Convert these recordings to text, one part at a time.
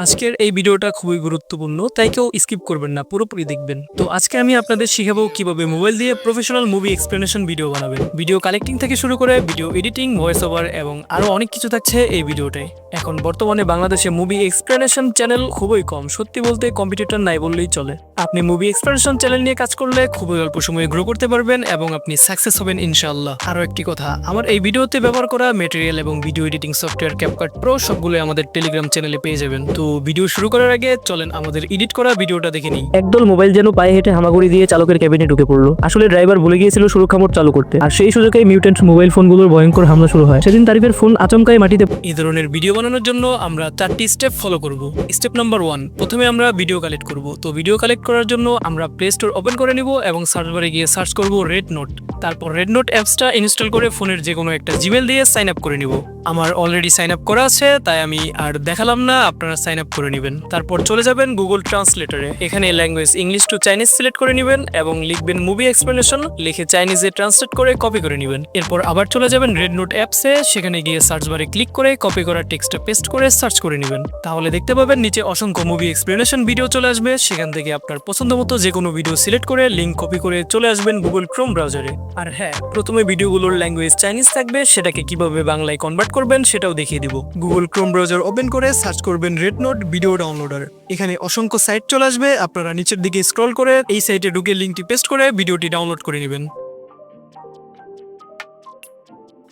আজকের এই ভিডিওটা খুবই গুরুত্বপূর্ণ, তাই কেউ স্কিপ করবেন না, পুরোপুরি দেখবেন। তো আজকে আমি আপনাদের শিখাবো কিভাবে মোবাইল দিয়ে প্রফেশনাল মুভি এক্সপ্লেনেশন ভিডিও বানাবেন। ভিডিও কালেক্টিং থেকে শুরু করে ভিডিও এডিটিং, ভয়েস ওভার এবং আরো অনেক কিছু থাকছে এই ভিডিওটায়। এখন বর্তমানে বাংলাদেশে মুভি এক্সপ্লেনেশন চ্যানেল খুবই কম, সত্যি বলতে কম্পিটিটর নাই বললেই চলে। আপনি মুভি এক্সপ্লেনেশন চ্যানেল নিয়ে কাজ করলে খুবই অল্প সময়ে গ্রো করতে পারবেন এবং আপনি সাকসেস হবেন ইনশাআল্লাহ। আরো একটি কথা, আমার এই ভিডিওতে ব্যবহার করা ম্যাটেরিয়াল এবং video editing software CapCut Pro সবগুলো আমাদের টেলিগ্রাম চ্যানেলে পেয়ে যাবেন। তো ভিডিও শুরু করার আগে চলেন আমাদের এডিট করা ভিডিওটা দেখে নিই। একদল মোবাইল যেন পায়ে হেঁটে হামাগুড়ি দিয়ে চালকের ক্যাবিনে ঢুকে পড়লো। আসলে ড্রাইভার ভুলে গিয়েছিল সুরক্ষা মোড চালু করতে, আর সেই সুযোগে মিউটেন্ট মোবাইল ফোনগুলোর ভয়ঙ্কর হামলা শুরু হয়। সেদিন তারিফের ফোন আচমকাই মাটিতে। এই ধরনের ভিডিও বানানোর জন্য আমরা 4টি স্টেপ ফলো করব। স্টেপ নাম্বার 1, প্রথমে আমরা ভিডিও কালেক্ট করব। তো ভিডিও কালেক্ট করার জন্য আমরা প্লে স্টোর ওপেন করে নিব এবং সার্চ বারে গিয়ে সার্চ করব রেড নোট। তারপর রেড নোট অ্যাপসটা ইনস্টল করে ফোনের যে কোনো একটা জিমেল দিয়ে সাইন আপ করে নিব। আমার অলরেডি সাইন আপ করা আছে, তাই আমি আর দেখালাম না, আপনারা সাইন আপ করে নেবেন। তারপর চলে যাবেন গুগল ট্রান্সলেটরে। এখানে language English to Chinese select করে নেবেন এবং লিখবেন মুভি এক্সপ্লেনেশন, লিখে চাইনিজে ট্রান্সলেট করে কপি করে নেবেন। এরপর আবার চলে যাবেন রেড নোট অ্যাপসে, সেখানে গিয়ে সার্চ বারে ক্লিক করে কপি করা টেক্সটটা পেস্ট করে সার্চ করে নেবেন। তাহলে দেখতে পাবেন নিচে অসংখ্য মুভি এক্সপ্লেনেশন ভিডিও চলে আসবে। সেখান থেকে আপনার পছন্দ মতো যে কোনো ভিডিও সিলেক্ট করে লিঙ্ক কপি করে চলে আসবেন গুগল ক্রোম ব্রাউজারে। আর হ্যাঁ, প্রথমে ভিডিওগুলোর ল্যাঙ্গুয়েজ চাইনিজ থাকবে, সেটাকে কিভাবে বাংলায় কনভার্ট করবেন সেটাও দেখিয়ে দিব। গুগল ক্রোম ব্রাউজার ওপেন করে সার্চ করবেন রেড নোট ভিডিও ডাউনলোডার। এখানে অসংখ্য সাইট চলে আসবে, আপনারা নিচের দিকে স্ক্রল করে এই সাইটে ঢুকে লিঙ্কটি পেস্ট করে ভিডিওটি ডাউনলোড করে নেবেন।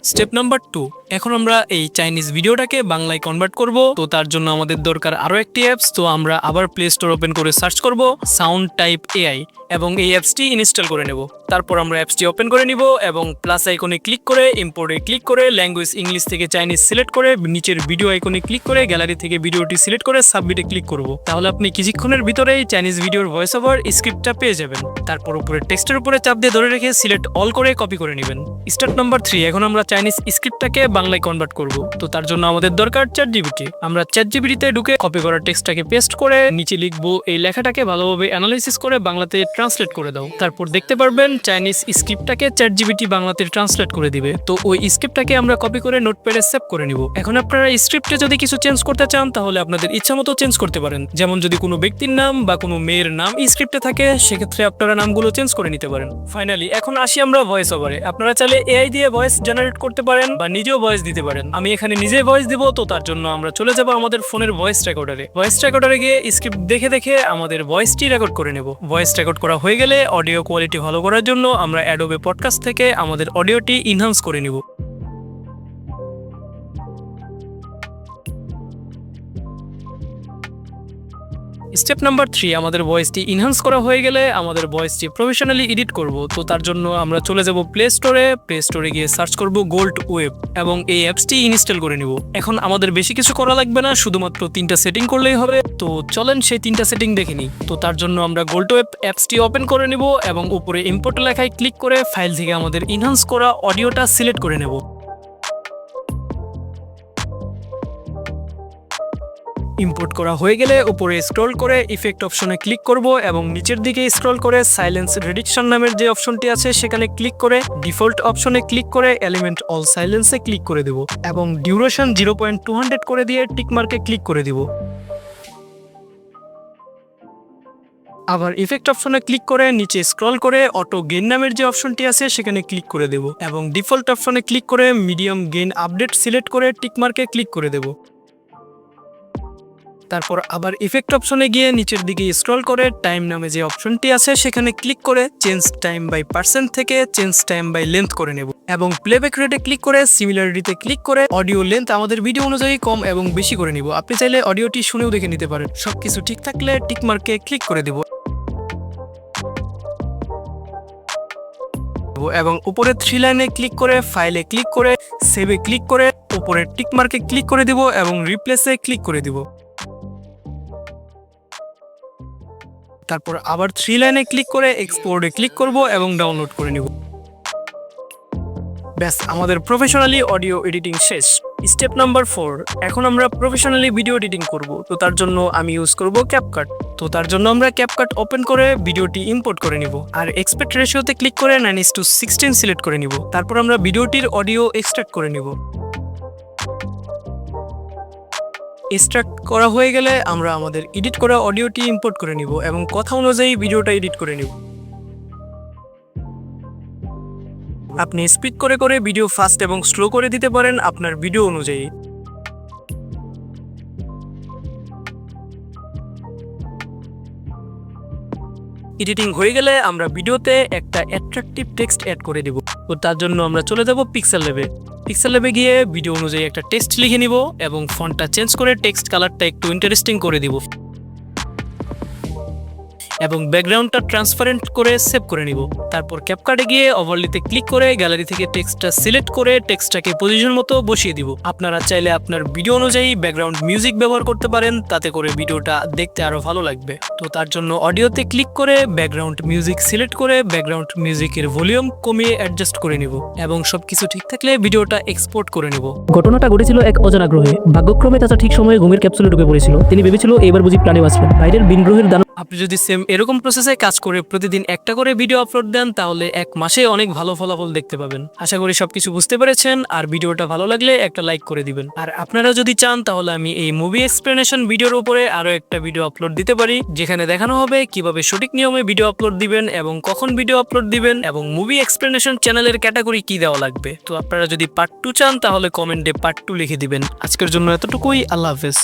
স্টেপ নাম্বার 2, এখন আমরা এই চাইনিজ ভিডিওটাকে বাংলায় কনভার্ট করব। তো তার জন্য আমাদের দরকার আরো একটি অ্যাপস। তো আমরা আবার প্লে স্টোর ওপেন করে সার্চ করব সাউন্ড টাইপ AI এবং এই অ্যাপসটি ইনস্টল করে নেব। তারপর আমরা অ্যাপসটি ওপেন করে নিব এবং প্লাস আইকনে ক্লিক করে ইম্পোর্টে ক্লিক করে ল্যাঙ্গুয়েজ ইংলিশ থেকে চাইনিজ সিলেক্ট করে নিচের ভিডিও আইকনে ক্লিক করে গ্যালারি থেকে ভিডিওটি সিলেক্ট করে সাবমিটে ক্লিক করব। তাহলে আপনি কিছুক্ষণের ভিতরেই চাইনিজ ভিডিওর ভয়েস ওভার স্ক্রিপ্টটা পেয়ে যাবেন। তারপর উপরে টেক্সটের উপরে চাপ দিয়ে ধরে রেখে সিলেক্ট অল করে কপি করে নেবেন। স্টেপ নাম্বার 3, এখন আমরা চাইনিজ স্ক্রিপ্টটাকে বাংলায় কনভার্ট করব। তো তার জন্য আমাদের দরকার ChatGPT। আমরা ChatGPT-তে ঢুকে কপি করা টেক্সটটাকে পেস্ট করে নিচে লিখবো এই লেখাটাকে ভালোভাবে অ্যানালাইসিস করে বাংলাতে ট্রান্সলেট করে দাও। তারপর দেখতে পারবেন চাইনিজ স্ক্রিপ্টটাকে ChatGPT বাংলাতে ট্রান্সলেট করে দিবে। তো ওই স্ক্রিপ্টটাকে আমরা কপি করে নোটপ্যাডে সেভ করে নিব। এখন আপনারা স্ক্রিপ্টে যদি কিছু চেঞ্জ করতে চান তাহলে আপনাদের ইচ্ছা মতো চেঞ্জ করতে পারেন। যেমন যদি কোনো ব্যক্তির নাম বা কোনো মেয়ের নাম স্ক্রিপ্টে থাকে, সেক্ষেত্রে আপনারা নামগুলো চেঞ্জ করে নিতে পারেন। ফাইনালি এখন আসি আমরা ভয়েস ওভারে। আপনারা চাইলে AI দিয়ে ভয়েস জেনারেট করতে পারেন বা নিজেও ভয়েস দিতে পারেন। আমি এখানে নিজে ভয়েস দিব। তো তার জন্য আমরা চলে যাব আমাদের ফোনের ভয়েস রেকর্ডারে। ভয়েস রেকর্ডারে গিয়ে স্ক্রিপ্ট দেখে দেখে আমাদের ভয়েসটি রেকর্ড করে নেব। ভয়েস রেকর্ড করা হয়ে গেলে অডিও কোয়ালিটি ভালো করার জন্য আমরা অ্যাডোবে পডকাস্ট থেকে আমাদের অডিওটি ইনহ্যান্স করে নিব। স্টেপ নাম্বার 3, আমাদের ভয়েসটি ইনহ্যান্স করা হয়ে গেলে আমাদের ভয়েসটি প্রফেশনালি এডিট করব। তো তার জন্য আমরা চলে যাব প্লে স্টোরে গিয়ে সার্চ করব গোল্ড ওয়েব এবং এই অ্যাপসটি ইনস্টল করে নিব। এখন আমাদের বেশি কিছু করা লাগবে না, শুধুমাত্র 3টা সেটিং করলেই হবে। তো চলেন সেই 3টা সেটিং দেখে নিই। তো তার জন্য আমরা গোল্ড ওয়েব অ্যাপসটি ওপেন করে নিব এবং উপরে ইম্পোর্ট লেখায় ক্লিক করে ফাইল থেকে আমাদের ইনহ্যান্স করা অডিওটা সিলেক্ট করে নেব। ইম্পোর্ট করা হয়ে গেলে উপরে স্ক্রল করে ইফেক্ট অপশনে ক্লিক করব এবং নিচের দিকে স্ক্রল করে সাইলেন্স রিডাকশন নামের যে অপশনটি আছে সেখানে ক্লিক করে ডিফল্ট অপশনে ক্লিক করে এলিমেন্ট অল সাইলেন্সে ক্লিক করে দেব এবং ডিউরেশন 0.200 করে দিয়ে টিক মার্কে ক্লিক করে দিব। আবার ইফেক্ট অপশনে ক্লিক করে নিচে স্ক্রল করে অটো গেইন নামের যে অপশনটি আছে সেখানে ক্লিক করে দেব এবং ডিফল্ট অপশনে ক্লিক করে মিডিয়াম গেইন আপডেট সিলেক্ট করে টিক মার্কে ক্লিক করে দেব। তারপর আবার ইফেক্ট অপশনে গিয়ে নিচের দিকে স্ক্রল করে টাইম নামে যে অপশনটি আছে সেখানে ক্লিক করে চেঞ্জ টাইম বাই পার্সেন্ট থেকে চেঞ্জ টাইম বাই লেন্থ করে নেব এবং প্লেব্যাক রেটে ক্লিক করে সিমিলারিটিতে ক্লিক করে অডিও লেন্থ আমাদের ভিডিও অনুযায়ী কম এবং বেশি করে নিব। আপনি চাইলে অডিওটি শুনেও দেখে নিতে পারেন। সবকিছু ঠিক থাকলে টিক মার্কে ক্লিক করে দেব এবং উপরে 3 লাইনে ক্লিক করে ফাইলে ক্লিক করে সেভে ক্লিক করে উপরে টিক মার্কে ক্লিক করে দিব এবং রিপ্লেসে ক্লিক করে দিব। তারপর আবার 3 লাইনে ক্লিক করে এক্সপোর্টে ক্লিক করব এবং ডাউনলোড করে নিব। ব্যাস, আমাদের প্রফেশনালি অডিও এডিটিং শেষ। স্টেপ নাম্বার 4, এখন আমরা প্রফেশনালি ভিডিও এডিটিং করব। তো তার জন্য আমি ইউজ করব CapCut। তো তার জন্য আমরা CapCut ওপেন করে ভিডিওটি ইম্পোর্ট করে নিব আর এক্সপেক্ট রেশিওতে ক্লিক করে 9:16 সিলেক্ট করে নিব। তারপর আমরা ভিডিওটির অডিও এক্সট্রাক্ট করে নিব। এক্সট্রাক্ট করা হয়ে গেলে আমরা আমাদের এডিট করা অডিওটি ইম্পোর্ট করে নিব এবং কথা অনুযায়ী ভিডিওটা এডিট করে নিব। আপনি স্পিড করে করে ভিডিও ফাস্ট এবং স্লো করে দিতে পারেন আপনার ভিডিও অনুযায়ী। এডিটিং হয়ে গেলে আমরা ভিডিওতে একটা অ্যাট্রাকটিভ টেক্সট অ্যাড করে দেব। তো তার জন্য আমরা চলে যাব পিক্সেল ল্যাবে। পিক্সেল ল্যাবে গিয়ে ভিডিও অনুযায়ী একটা টেক্সট লিখে নিব এবং ফন্টটা চেঞ্জ করে টেক্সট কালারটা একটু ইন্টারেস্টিং করে দিব এবং ব্যাকগ্রাউন্ডটা ট্রান্সপারেন্ট করে সেভ করে নিব। তারপর ক্যাপকাটে গিয়ে ওভারলিতে ক্লিক করে গ্যালারি থেকে টেক্সটটা সিলেক্ট করে টেক্সটটাকে পজিশন মতো বসিয়ে দিব। আপনারা চাইলে আপনার ভিডিও অনুযায়ী ব্যাকগ্রাউন্ড মিউজিক ব্যবহার করতে পারেন, তাতে করে ভিডিওটা দেখতে আরো ভালো লাগবে। তো তার জন্য অডিওতে ক্লিক করে ব্যাকগ্রাউন্ড মিউজিক সিলেক্ট করে ব্যাকগ্রাউন্ড মিউজিকের ভলিউম কমিয়ে অ্যাডজাস্ট করে নিব এবং সবকিছু ঠিক থাকলে ভিডিওটা এক্সপোর্ট করে নিব। ঘটনাটা ঘটেছিল এক অজানা গ্রহে। ভাগ্যক্রমে চাচা ঠিক সময়ে ঘুমের ক্যাপসুলে ঢুকে পড়েছিল। তিনি ভেবেছিল এবার বুঝি প্রাণে বাঁচবেন। বাইরের ভিন গ্রহের দানব আপনি যদি সেম এরকম প্রসেসে কাজ করে প্রতিদিন একটা করে ভিডিও আপলোড দেন তাহলে এক মাসে অনেক ভালো ফলাফল দেখতে পাবেন। আশা করি সবকিছু বুঝতে পেরেছেন, আর ভিডিওটা ভালো লাগলে একটা লাইক করে দিবেন। আর আপনারা যদি চান তাহলে আমি এই মুভি এক্সপ্লেনেশন ভিডিওর উপরে আরো একটা ভিডিও আপলোড দিতে পারি, যেখানে দেখানো হবে কিভাবে সঠিক নিয়মে ভিডিও আপলোড দিবেন এবং কখন ভিডিও আপলোড দিবেন এবং মুভি এক্সপ্লেনেশন চ্যানেলের ক্যাটাগরি কি দেওয়া লাগবে। তো আপনারা যদি পার্ট 2 চান তাহলে কমেন্টে পার্ট 2 লিখে দিবেন। আজকের জন্য এতটুকুই, আল্লাহ হাফেজ।